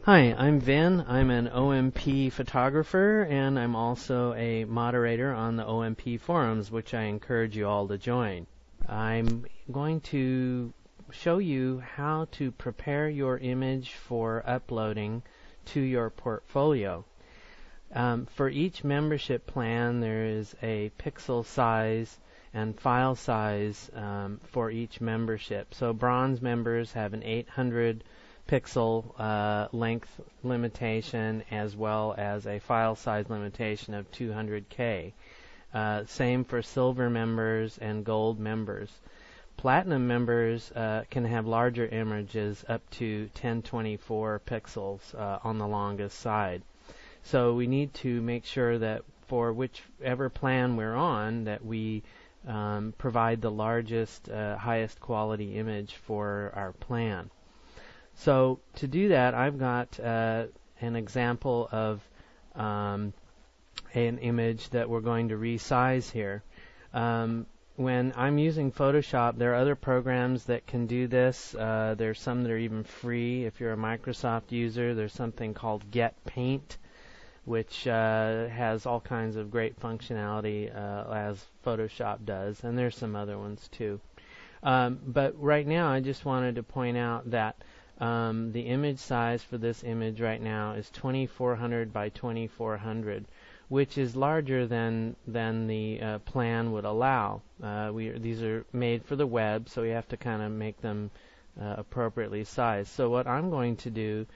Hi, I'm Vin. I'm an OMP photographer, and I'm also a moderator on the OMP forums, which I encourage you all to join. I'm going to show you how to prepare your image for uploading to your portfolio. For each membership plan, there is a pixel size and file size for each membership. So bronze members have an 800 pixel length limitation, as well as a file size limitation of 200K. Same for silver members and gold members. Platinum members can have larger images, up to 1024 pixels on the longest side. So we need to make sure that for whichever plan we're on, that we provide the largest, highest quality image for our plan. So to do that, I've got an example of an image that we're going to resize here. When I'm using Photoshop, there are other programs that can do this. There's some that are even free. If you're a Microsoft user, there's something called Get Paint, which has all kinds of great functionality as Photoshop does, and there's some other ones too. But right now, I just wanted to point out that the image size for this image right now is 2400 by 2400, which is larger than the plan would allow. These are made for the web, so we have to kind of make them appropriately sized. So what I'm going to do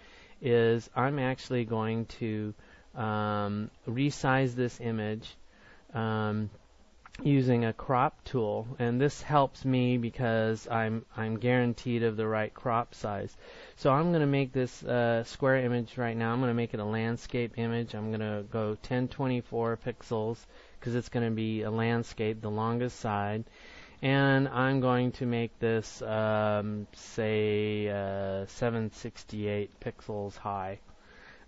is I'm actually going to resize this image using a crop tool, and this helps me because I'm guaranteed of the right crop size. So I'm going to make this square image right now. I'm going to make it a landscape image. I'm going to go 1024 pixels because it's going to be a landscape, the longest side, and I'm going to make this say 768 pixels high.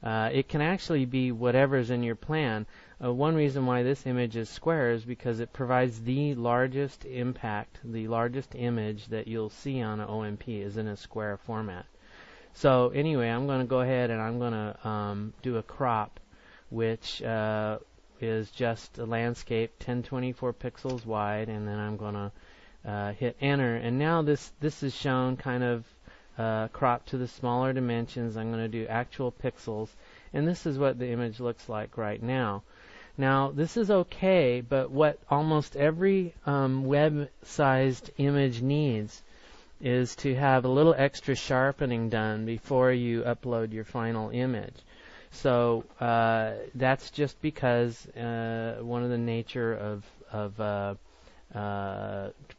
It can actually be whatever's in your plan. One reason why this image is square is because it provides the largest impact, the largest image that you'll see on an OMP is in a square format. So anyway, I'm going to go ahead and I'm going to do a crop, which is just a landscape, 1024 pixels wide, and then I'm going to hit enter. And now this is shown kind of cropped to the smaller dimensions. I'm going to do actual pixels, and this is what the image looks like right now. Now this is okay, but what almost every web-sized image needs is to have a little extra sharpening done before you upload your final image. So that's just because one of the nature of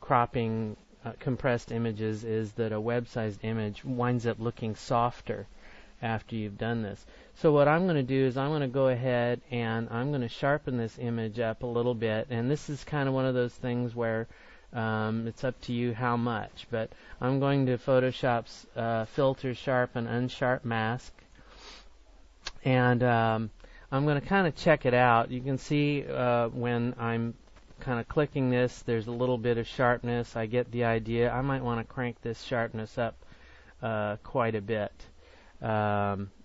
cropping compressed images is that a web-sized image winds up looking softer after you've done this. So what I'm going to do is I'm going to go ahead and I'm going to sharpen this image up a little bit, and this is kind of one of those things where it's up to you how much, but I'm going to Photoshop's filter sharpen unsharp mask, and I'm going to kind of check it out. You can see when I'm kind of clicking this, there's a little bit of sharpness. I get the idea. I might want to crank this sharpness up quite a bit.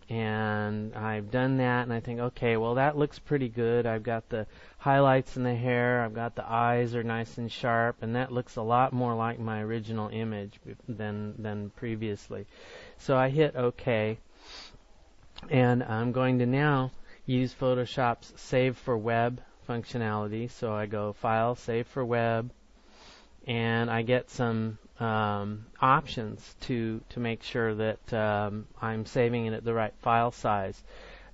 And I've done that, and I think, okay, well, that looks pretty good. I've got the highlights in the hair. I've got the eyes are nice and sharp, and that looks a lot more like my original image than previously. So I hit OK, and I'm going to now use Photoshop's Save for Web functionality. So I go File, Save for Web, and I get some options to make sure that I'm saving it at the right file size.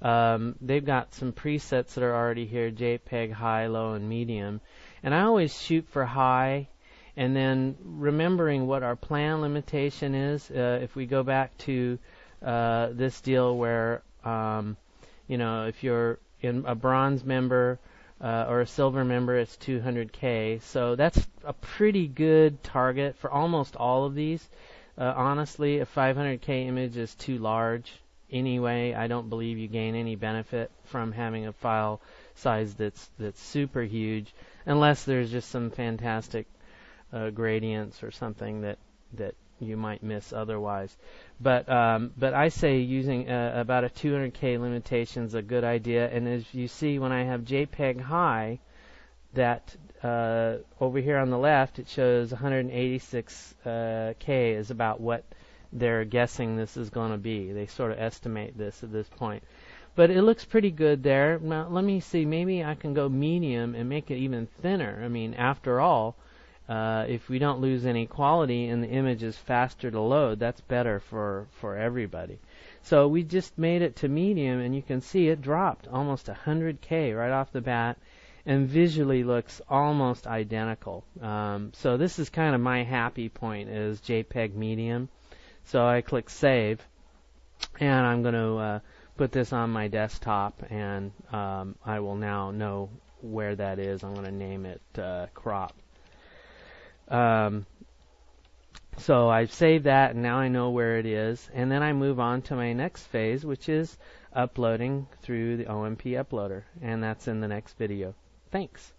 They've got some presets that are already here: JPEG, high, low, and medium. And I always shoot for high, and then remembering what our plan limitation is. If we go back to this deal where if you're in a bronze member or a silver member, it's 200K. So that's a pretty good target for almost all of these. Honestly, a 500K image is too large anyway. I don't believe you gain any benefit from having a file size that's super huge, unless there's just some fantastic gradients or something that you might miss otherwise. But I say using about a 200K limitation is a good idea. And as you see, when I have JPEG high, that over here on the left it shows 186K is about what they're guessing this is going to be. They sort of estimate this at this point. But it looks pretty good there. Now let me see, maybe I can go medium and make it even thinner. I mean, after all, if we don't lose any quality and the image is faster to load, that's better for everybody. So we just made it to medium, and you can see it dropped almost 100K right off the bat, and visually looks almost identical. So this is kind of my happy point, is JPEG medium. So I click Save, and I'm going to put this on my desktop, and I will now know where that is. I'm going to name it Crop. So I've saved that, and now I know where it is. And then I move on to my next phase, which is uploading through the OMP uploader. And that's in the next video. Thanks.